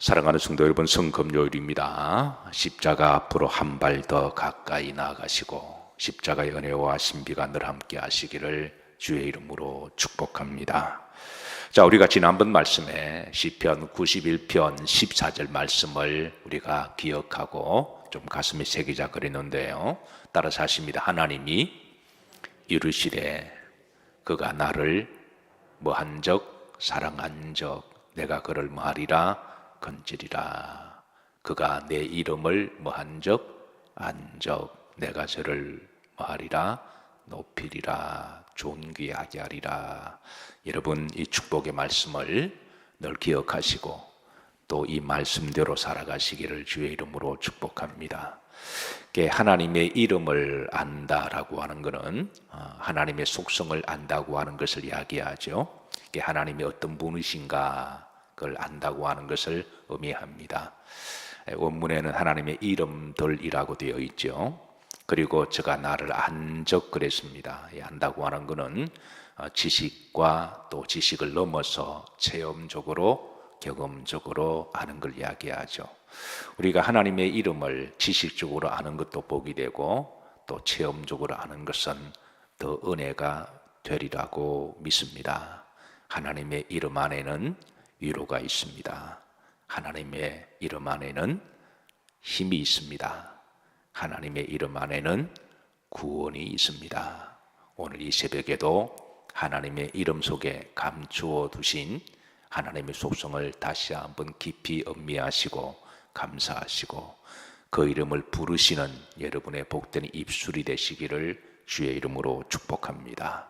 사랑하는 성도 여러분, 성금요일입니다. 십자가 앞으로 한 발 더 가까이 나아가시고 십자가의 은혜와 신비가 늘 함께 하시기를 주의 이름으로 축복합니다. 자, 우리가 지난번 말씀에 시편 91편 14절 말씀을 우리가 기억하고 좀 가슴에 새기자 그랬는데요. 따라서 하십니다. 하나님이 이르시되 그가 나를 뭐한 적 사랑한 적 내가 그를 뭐하리라 건지리라. 그가 내 이름을 뭐한 적 안적 내가 저를 뭐하리라 높이리라 존귀하게 하리라. 여러분, 이 축복의 말씀을 늘 기억하시고 또 이 말씀대로 살아가시기를 주의 이름으로 축복합니다. 하나님의 이름을 안다라고 하는 것은 하나님의 속성을 안다고 하는 것을 이야기하죠. 하나님이 어떤 분이신가 그걸 안다고 하는 것을 의미합니다. 원문에는 하나님의 이름들이라고 되어 있죠. 그리고 저가 나를 안적 그랬습니다. 안다고 하는 것은 지식과 또 지식을 넘어서 체험적으로 경험적으로 아는 걸 이야기하죠. 우리가 하나님의 이름을 지식적으로 아는 것도 복이 되고 또 체험적으로 아는 것은 더 은혜가 되리라고 믿습니다. 하나님의 이름 안에는 위로가 있습니다. 하나님의 이름 안에는 힘이 있습니다. 하나님의 이름 안에는 구원이 있습니다. 오늘 이 새벽에도 하나님의 이름 속에 감추어 두신 하나님의 속성을 다시 한번 깊이 음미하시고 감사하시고 그 이름을 부르시는 여러분의 복된 입술이 되시기를 주의 이름으로 축복합니다.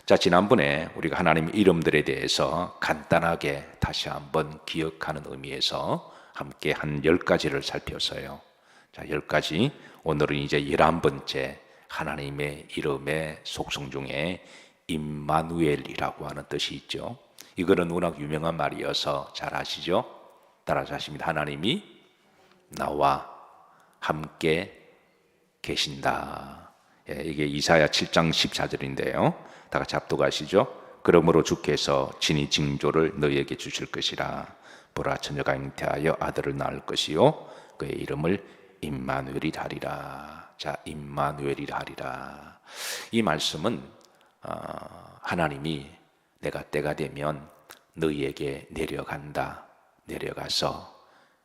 자, 지난번에 우리가 하나님의 이름들에 대해서 간단하게 다시 한번 기억하는 의미에서 함께 한 10가지를 살폈어요. 자, 10가지. 오늘은 이제 11번째 하나님의 이름의 속성 중에 임마누엘이라고 하는 뜻이 있죠. 이거는 워낙 유명한 말이어서 잘 아시죠? 따라서 하십니다. 하나님이 나와 함께 계신다. 이게 이사야 7장 14절인데요. 다 같이 합독하시죠. 그러므로 주께서 친히 징조를 너희에게 주실 것이라. 보라, 처녀가 잉태하여 아들을 낳을 것이요 그의 이름을 임마누엘이라 하리라. 자, 임마누엘이라 하리라. 이 말씀은 하나님이 내가 때가 되면 너희에게 내려간다. 내려가서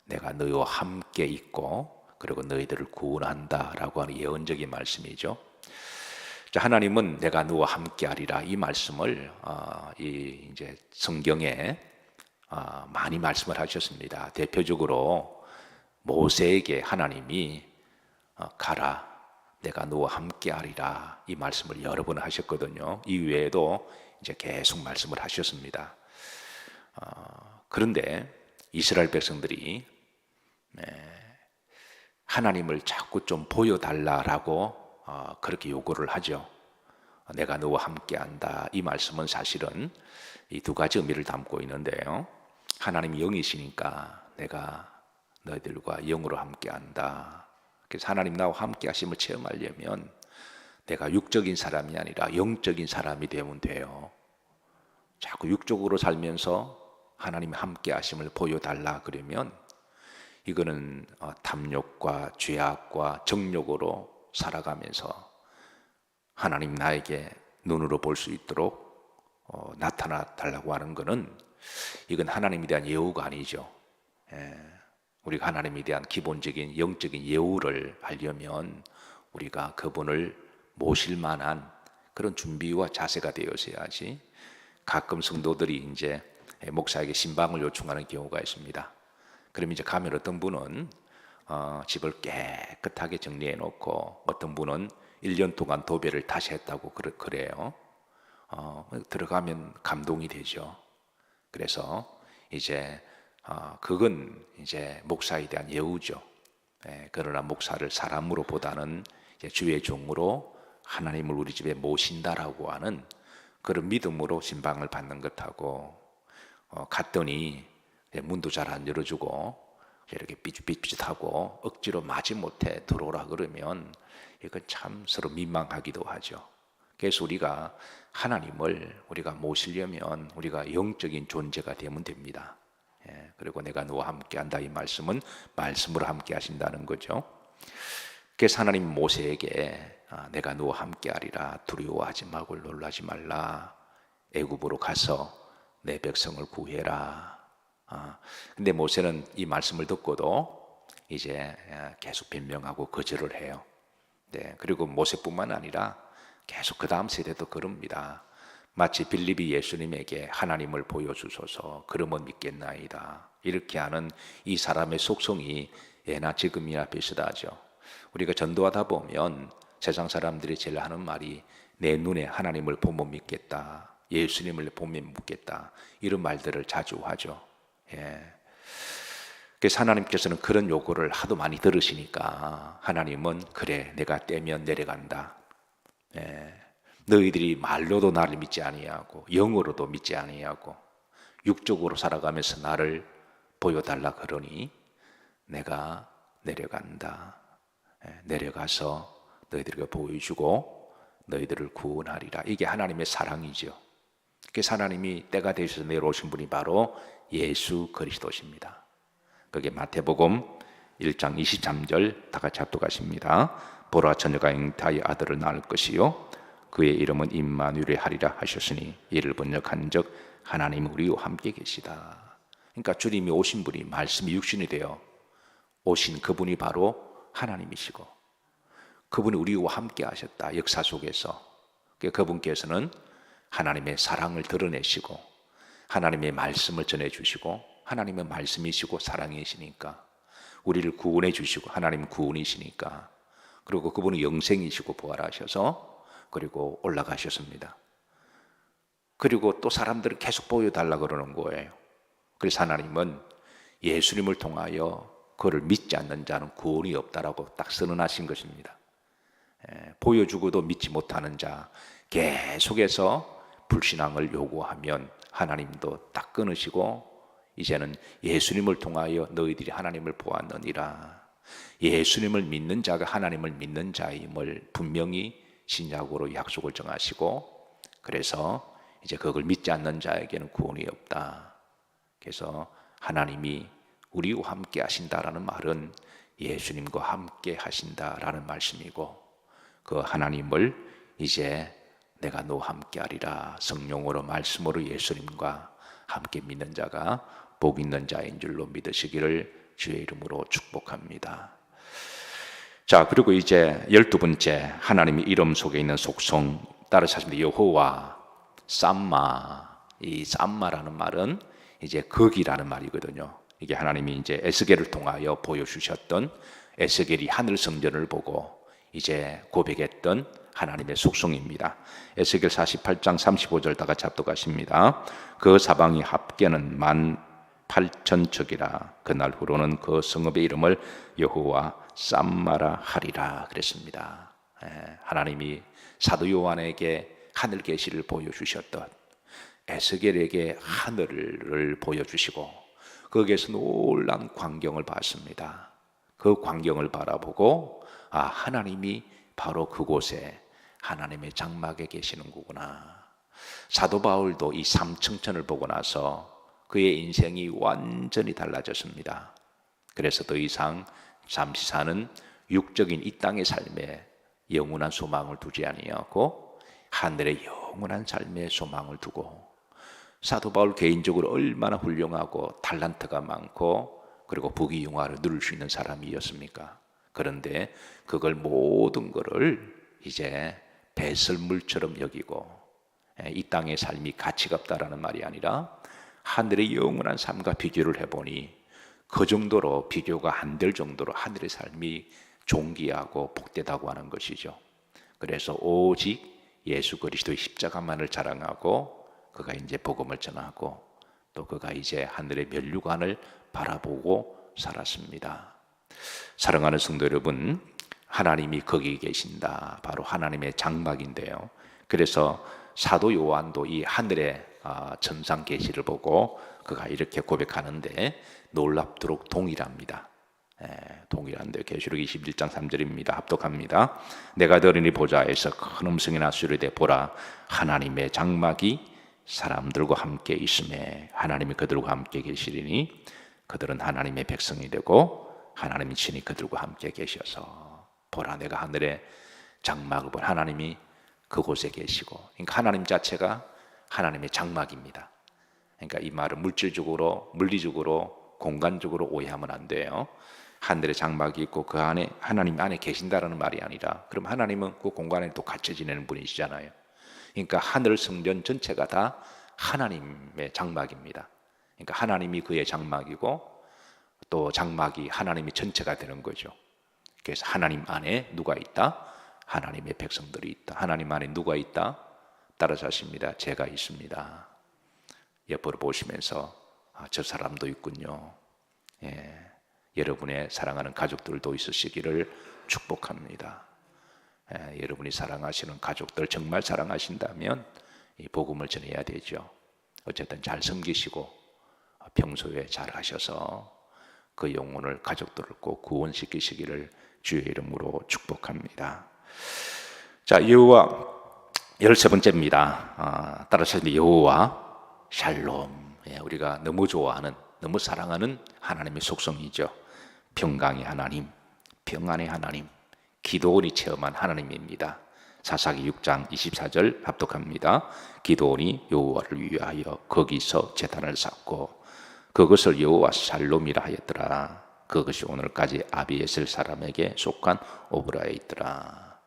내가 너희와 함께 있고 그리고 너희들을 구원한다 라고 하는 예언적인 말씀이죠. 자, 하나님은 내가 너와 함께 하리라. 이 말씀을 이제 성경에 많이 말씀을 하셨습니다. 대표적으로 모세에게 하나님이 가라, 내가 너와 함께 하리라. 이 말씀을 여러 번 하셨거든요. 이 외에도 이제 계속 말씀을 하셨습니다. 그런데 이스라엘 백성들이 하나님을 자꾸 좀 보여달라라고 그렇게 요구를 하죠. 내가 너와 함께 한다. 이 말씀은 사실은 이 두 가지 의미를 담고 있는데요. 하나님이 영이시니까 내가 너희들과 영으로 함께 한다. 그래서 하나님 나와 함께 하심을 체험하려면 내가 육적인 사람이 아니라 영적인 사람이 되면 돼요. 자꾸 육적으로 살면서 하나님이 함께 하심을 보여달라 그러면 이거는 탐욕과 죄악과 정욕으로 살아가면서 하나님 나에게 눈으로 볼 수 있도록 나타나 달라고 하는 것은 이건 하나님에 대한 예우가 아니죠. 우리가 하나님에 대한 기본적인 영적인 예우를 하려면 우리가 그분을 모실 만한 그런 준비와 자세가 되어서야지. 가끔 성도들이 이제 목사에게 신방을 요청하는 경우가 있습니다. 그럼 이제 가면 어떤 분은 집을 깨끗하게 정리해 놓고 어떤 분은 1년 동안 도배를 다시 했다고 그래요. 들어가면 감동이 되죠. 그래서 이제 그건 이제 목사에 대한 예우죠. 그러나 목사를 사람으로 보다는 주의 종으로 하나님을 우리 집에 모신다라고 하는 그런 믿음으로 신방을 받는 것하고 갔더니 문도 잘 안 열어주고 이렇게 삐죽삐죽하고 억지로 마지못해 들어오라 그러면 이건 참 서로 민망하기도 하죠. 그래서 우리가 하나님을 우리가 모시려면 우리가 영적인 존재가 되면 됩니다. 그리고 내가 너와 함께한다, 이 말씀은 말씀으로 함께 하신다는 거죠. 그래서 하나님 모세에게 내가 너와 함께하리라, 두려워하지 말고 놀라지 말라, 애굽으로 가서 내 백성을 구해라. 근데 모세는 이 말씀을 듣고도 이제 계속 변명하고 거절을 해요. 네, 그리고 모세뿐만 아니라 계속 그 다음 세대도 그럽니다. 마치 빌립이 예수님에게 하나님을 보여주소서 그러면 믿겠나이다, 이렇게 하는 이 사람의 속성이 예나 지금이나 비슷하죠. 우리가 전도하다 보면 세상 사람들이 제일 하는 말이 내 눈에 하나님을 보면 믿겠다, 예수님을 보면 믿겠다, 이런 말들을 자주 하죠. 그래서 하나님께서는 그런 요구를 하도 많이 들으시니까 하나님은 그래, 내가 때면 내려간다. 너희들이 말로도 나를 믿지 아니하고 영으로도 믿지 아니하고 육적으로 살아가면서 나를 보여달라 그러니 내가 내려간다. 내려가서 너희들에게 보여주고 너희들을 구원하리라. 이게 하나님의 사랑이죠. 그래서 하나님이 때가 되셔서 내려오신 분이 바로 예수 그리스도십니다. 그게 마태복음 1장 23절 다 같이 합독하십니다. 보라, 처녀가 잉타의 아들을 낳을 것이요 그의 이름은 임마누엘이 하리라 하셨으니 이를 번역한즉 하나님 우리와 함께 계시다. 그러니까 주님이 오신 분이, 말씀이 육신이 되어 오신 그분이 바로 하나님이시고 그분이 우리와 함께 하셨다, 역사 속에서. 그분께서는 하나님의 사랑을 드러내시고 하나님의 말씀을 전해주시고 하나님의 말씀이시고 사랑이시니까 우리를 구원해 주시고 하나님 구원이시니까, 그리고 그분은 영생이시고 부활하셔서 그리고 올라가셨습니다. 그리고 또 사람들을 계속 보여달라 그러는 거예요. 그래서 하나님은 예수님을 통하여 그를 믿지 않는 자는 구원이 없다라고 딱 선언하신 것입니다. 보여주고도 믿지 못하는 자, 계속해서 불신앙을 요구하면 하나님도 딱 끊으시고 이제는 예수님을 통하여 너희들이 하나님을 보았느니라, 예수님을 믿는 자가 하나님을 믿는 자임을 분명히 신약으로 약속을 정하시고, 그래서 이제 그걸 믿지 않는 자에게는 구원이 없다. 그래서 하나님이 우리와 함께 하신다라는 말은 예수님과 함께 하신다라는 말씀이고, 그 하나님을 이제 내가 너와 함께 하리라, 성령으로 말씀으로 예수님과 함께 믿는 자가 복 있는 자인 줄로 믿으시기를 주의 이름으로 축복합니다. 자, 그리고 이제 12번째, 하나님의 이름 속에 있는 속성 따라서 하시면 여호와 쌈마. 이 쌈마라는 말은 이제 거기라는 말이거든요. 이게 하나님이 이제 에스겔을 통하여 보여주셨던, 에스겔이 하늘 성전을 보고 이제 고백했던 하나님의 속성입니다. 에스겔 48장 35절 다 같이 합독하십니다. 그 사방이 합계는 18,000척이라 그날 후로는 그 성읍의 이름을 여호와 쌈마라 하리라 그랬습니다. 하나님이 사도 요한에게 하늘 계시를 보여주셨던, 에스겔에게 하늘을 보여주시고 거기에서 놀라운 광경을 봤습니다. 그 광경을 바라보고 하나님이 바로 그곳에 하나님의 장막에 계시는 거구나. 사도 바울도 이 삼층천을 보고 나서 그의 인생이 완전히 달라졌습니다. 그래서 더 이상 잠시 사는 육적인 이 땅의 삶에 영원한 소망을 두지 아니하고 하늘의 영원한 삶에 소망을 두고, 사도 바울 개인적으로 얼마나 훌륭하고 탤런트가 많고 그리고 부귀영화를 누릴 수 있는 사람이었습니까? 그런데 그걸 모든 것을 이제 배설물처럼 여기고, 이 땅의 삶이 가치가 없다라는 말이 아니라 하늘의 영원한 삶과 비교를 해보니 그 정도로 비교가 안 될 정도로 하늘의 삶이 존귀하고 복되다고 하는 것이죠. 그래서 오직 예수 그리스도의 십자가만을 자랑하고 그가 이제 복음을 전하고 또 그가 이제 하늘의 면류관을 바라보고 살았습니다. 사랑하는 성도 여러분, 하나님이 거기 계신다, 바로 하나님의 장막인데요. 그래서 사도 요한도 이 하늘의 천상 계시를 보고 그가 이렇게 고백하는데 놀랍도록 동일합니다. 동일한데 계시록 21장 3절입니다. 합독합니다. 내가 들으니 보좌에서 큰 음성이 나수르되 보라, 하나님의 장막이 사람들과 함께 있음에 하나님이 그들과 함께 계시리니 그들은 하나님의 백성이 되고 하나님이 친히 그들과 함께 계셔서 보라 내가 하늘에 장막을 본 하나님이 그곳에 계시고, 그러니까 하나님 자체가 하나님의 장막입니다. 그러니까 이 말은 물질적으로, 물리적으로, 공간적으로 오해하면 안 돼요. 하늘에 장막이 있고 그 안에 하나님 안에 계신다라는 말이 아니라, 그럼 하나님은 그 공간에 또 갇혀 지내는 분이시잖아요. 그러니까 하늘 성전 전체가 다 하나님의 장막입니다. 그러니까 하나님이 그의 장막이고 또 장막이 하나님의 전체가 되는 거죠. 그래서 하나님 안에 누가 있다? 하나님의 백성들이 있다. 하나님 안에 누가 있다? 따라서 하십니다. 제가 있습니다. 옆으로 보시면서 저 사람도 있군요. 여러분의 사랑하는 가족들도 있으시기를 축복합니다. 여러분이 사랑하시는 가족들 정말 사랑하신다면 이 복음을 전해야 되죠. 어쨌든 잘 섬기시고 평소에 잘 하셔서 그 영혼을, 가족들을 꼭 구원시키시기를 주의 이름으로 축복합니다. 자, 여호와 13번째입니다. 따라서 여호와 샬롬. 우리가 너무 좋아하는, 너무 사랑하는 하나님의 속성이죠. 평강의 하나님, 평안의 하나님, 기도원이 체험한 하나님입니다. 사사기 6장 24절 합독합니다. 기도원이 여호와를 위하여 거기서 제단을 쌓고 그것을 여호와 샬롬이라 하였더라. 그것이 오늘까지 아비에셀 사람에게 속한 오브라에 있더라.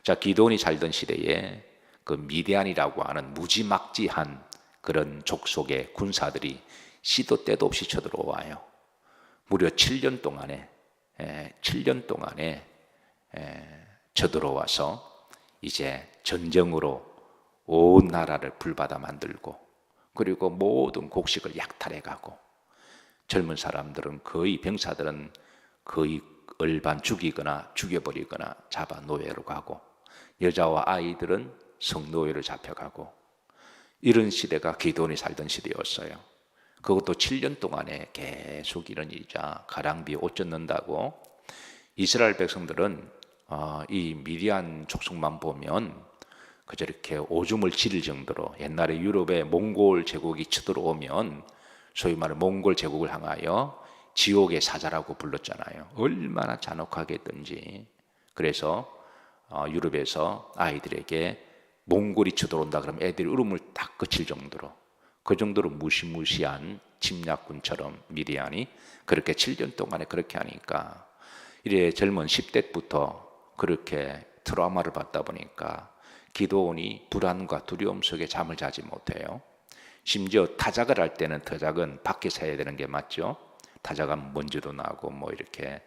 자, 기도원이 살던 시대에 그 미디안이라고 하는 무지막지한 그런 족속의 군사들이 시도 때도 없이 쳐들어와요. 무려 7년 동안에 쳐들어와서 이제 전쟁으로 온 나라를 불바다 만들고, 그리고 모든 곡식을 약탈해 가고, 젊은 사람들은 거의, 병사들은 거의 얼반 죽이거나 죽여버리거나 잡아 노예로 가고, 여자와 아이들은 성노예로 잡혀가고, 이런 시대가 기도원이 살던 시대였어요. 그것도 7년 동안에 계속 이런 일이자 가랑비에 옷 젖는다고. 이스라엘 백성들은 이 미디안 족속만 보면 그저 이렇게 오줌을 지릴 정도로, 옛날에 유럽의 몽골 제국이 쳐들어오면 소위 말하는 몽골 제국을 향하여 지옥의 사자라고 불렀잖아요. 얼마나 잔혹하게 했든지. 그래서 유럽에서 아이들에게 몽골이 쳐들어온다 그러면 애들이 울음을 딱 그칠 정도로, 그 정도로 무시무시한 침략군처럼 미디안이 그렇게 7년 동안에 그렇게 하니까, 이래 젊은 10대부터 그렇게 트라우마를 받다 보니까 기도원이 불안과 두려움 속에 잠을 자지 못해요. 심지어 타작을 할 때는, 타작은 밖에서 해야 되는 게 맞죠. 타작하면 먼지도 나고 뭐 이렇게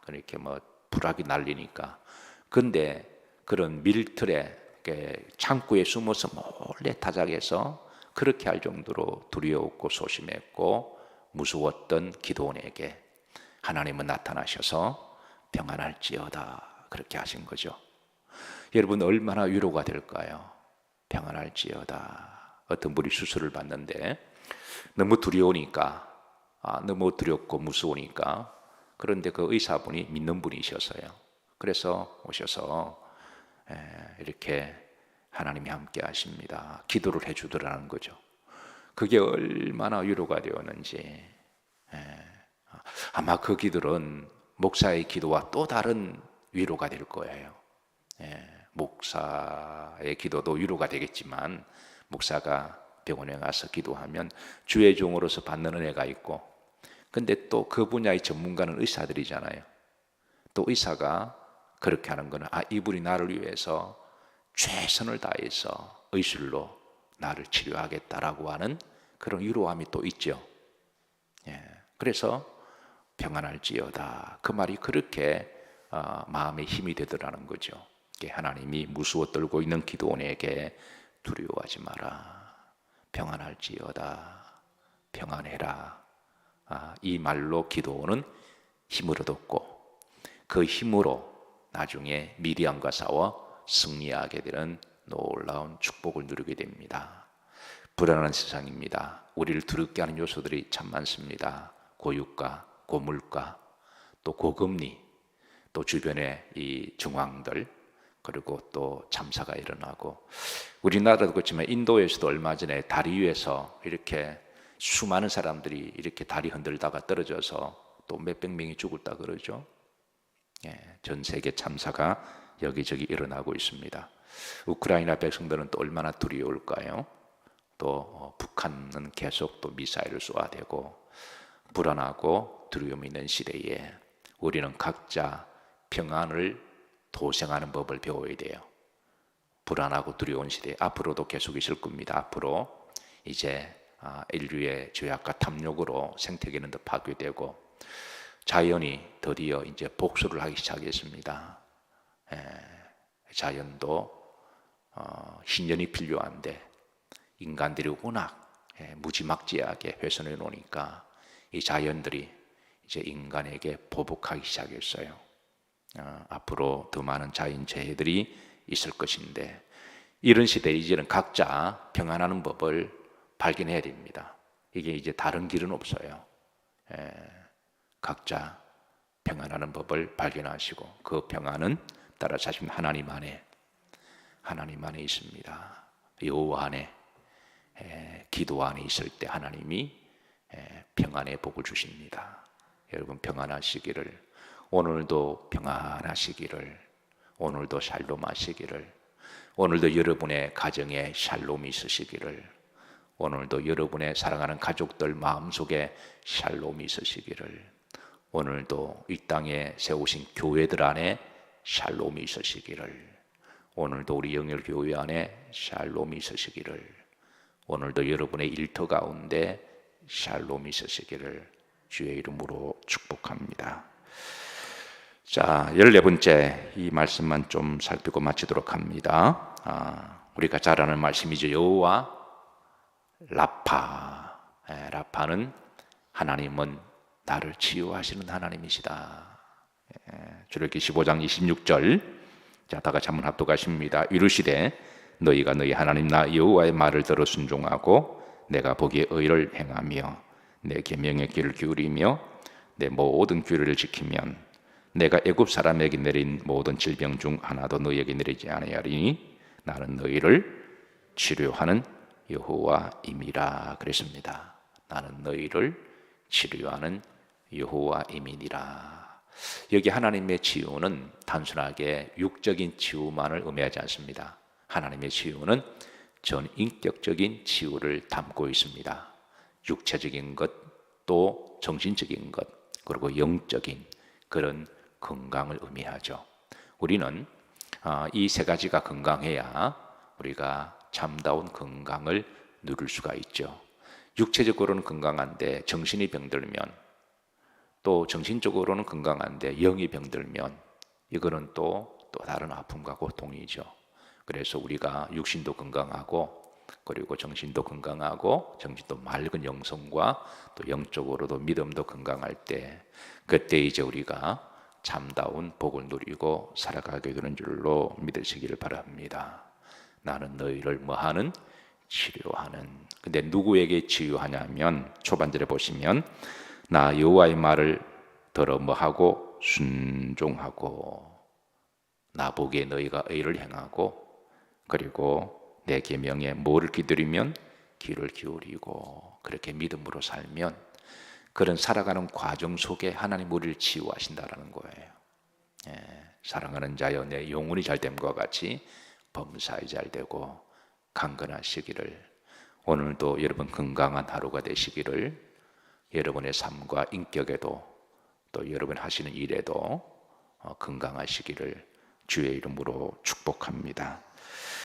그렇게 뭐 불악이 날리니까. 근데 그런 밀틀에 창고에 숨어서 몰래 타작해서 그렇게 할 정도로 두려웠고 소심했고 무서웠던 기도원에게 하나님은 나타나셔서 평안할지어다 그렇게 하신 거죠. 여러분, 얼마나 위로가 될까요? 평안할지어다. 어떤 분이 수술을 받는데 너무 두려우니까, 너무 두렵고 무서우니까, 그런데 그 의사분이 믿는 분이셨어요. 그래서 오셔서 이렇게 하나님이 함께 하십니다, 기도를 해주더라는 거죠. 그게 얼마나 위로가 되었는지. 아마 그 기도는 목사의 기도와 또 다른 위로가 될 거예요. 목사의 기도도 위로가 되겠지만, 목사가 병원에 가서 기도하면 주의 종으로서 받는 은혜가 있고, 근데 또 그 분야의 전문가는 의사들이잖아요. 또 의사가 그렇게 하는 거는 이분이 나를 위해서 최선을 다해서 의술로 나를 치료하겠다라고 하는 그런 위로함이 또 있죠. 그래서 평안할지어다, 그 말이 그렇게 마음에 힘이 되더라는 거죠. 하나님이 무수워 떨고 있는 기도원에게 두려워하지 마라, 평안할지어다, 평안해라. 이 말로 기도원은 힘을 얻었고, 그 힘으로 나중에 미디안과 싸워 승리하게 되는 놀라운 축복을 누리게 됩니다. 불안한 세상입니다. 우리를 두렵게 하는 요소들이 참 많습니다. 고유가, 고물가, 또 고금리, 또 주변의 이 정황들, 그리고 또 참사가 일어나고, 우리나라도 그렇지만 인도에서도 얼마 전에 다리 위에서 이렇게 수많은 사람들이 이렇게 다리 흔들다가 떨어져서 또 몇백 명이 죽었다 그러죠. 전 세계 참사가 여기저기 일어나고 있습니다. 우크라이나 백성들은 또 얼마나 두려울까요? 또 북한은 계속 또 미사일을 쏘아대고 불안하고 두려움 있는 시대에 우리는 각자 평안을 도생하는 법을 배워야 돼요. 불안하고 두려운 시대 앞으로도 계속 있을 겁니다. 앞으로 이제 인류의 죄악과 탐욕으로 생태계는 더 파괴되고 자연이 드디어 이제 복수를 하기 시작했습니다. 자연도 신년이 필요한데 인간들이 워낙 무지막지하게 훼손해 놓으니까 이 자연들이 이제 인간에게 보복하기 시작했어요. 앞으로 더 많은 자연재해들이 있을 것인데 이런 시대에 이제는 각자 평안하는 법을 발견해야 됩니다. 이게 이제 다른 길은 없어요. 각자 평안하는 법을 발견하시고 그 평안은 따라자신 하나님 안에 있습니다. 여호와 안에 기도 안에 있을 때 하나님이 평안의 복을 주십니다. 여러분 평안하시기를, 오늘도 평안하시기를, 오늘도 샬롬 하시기를, 오늘도 여러분의 가정에 샬롬이 있으시기를, 오늘도 여러분의 사랑하는 가족들 마음속에 샬롬이 있으시기를, 오늘도 이 땅에 세우신 교회들 안에 샬롬이 있으시기를, 오늘도 우리 영열교회 안에 샬롬이 있으시기를, 오늘도 여러분의 일터 가운데 샬롬이 있으시기를 주의 이름으로 축복합니다. 자, 14번째 이 말씀만 좀 살피고 마치도록 합니다. 우리가 잘 아는 말씀이죠. 여호와 라파. 라파는 하나님은 나를 치유하시는 하나님이시다. 출애굽기 15장 26절. 자, 다 같이 한번 합독하십니다. 이르시되 너희가 너희 하나님 나 여호와의 말을 들어 순종하고 내가 보기에 의를 행하며 내 계명의 귀를 기울이며 내 모든 규례를 지키면 내가 애굽 사람에게 내린 모든 질병 중 하나도 너희에게 내리지 아니하리니 나는 너희를 치료하는 여호와임이라 그랬습니다. 나는 너희를 치료하는 여호와임이니라. 여기 하나님의 치유는 단순하게 육적인 치유만을 의미하지 않습니다. 하나님의 치유는 전인격적인 치유를 담고 있습니다. 육체적인 것, 또 정신적인 것, 그리고 영적인 그런 건강을 의미하죠. 우리는 이 세 가지가 건강해야 우리가 참다운 건강을 누릴 수가 있죠. 육체적으로는 건강한데 정신이 병들면, 또 정신적으로는 건강한데 영이 병들면 이거는 또 다른 아픔과 고통이죠. 그래서 우리가 육신도 건강하고 그리고 정신도 건강하고 정신도 맑은 영성과 또 영적으로도 믿음도 건강할 때, 그때 이제 우리가 참다운 복을 누리고 살아가게 되는 줄로 믿으시기를 바랍니다. 나는 너희를 뭐하는? 치료하는. 근데 누구에게 치유하냐면 초반절에 보시면 나 여호와의 말을 들어 뭐하고? 순종하고 나 보기에 너희가 의를 행하고 그리고 내 계명에 뭐를 기다리면 귀를 기울이고 그렇게 믿음으로 살면 그런 살아가는 과정 속에 하나님 우리를 치유하신다라는 거예요. 사랑하는 자여 내 영혼이 잘됨과 같이 범사에 잘되고 강건하시기를, 오늘도 여러분 건강한 하루가 되시기를, 여러분의 삶과 인격에도 또 여러분 하시는 일에도 건강하시기를 주의 이름으로 축복합니다.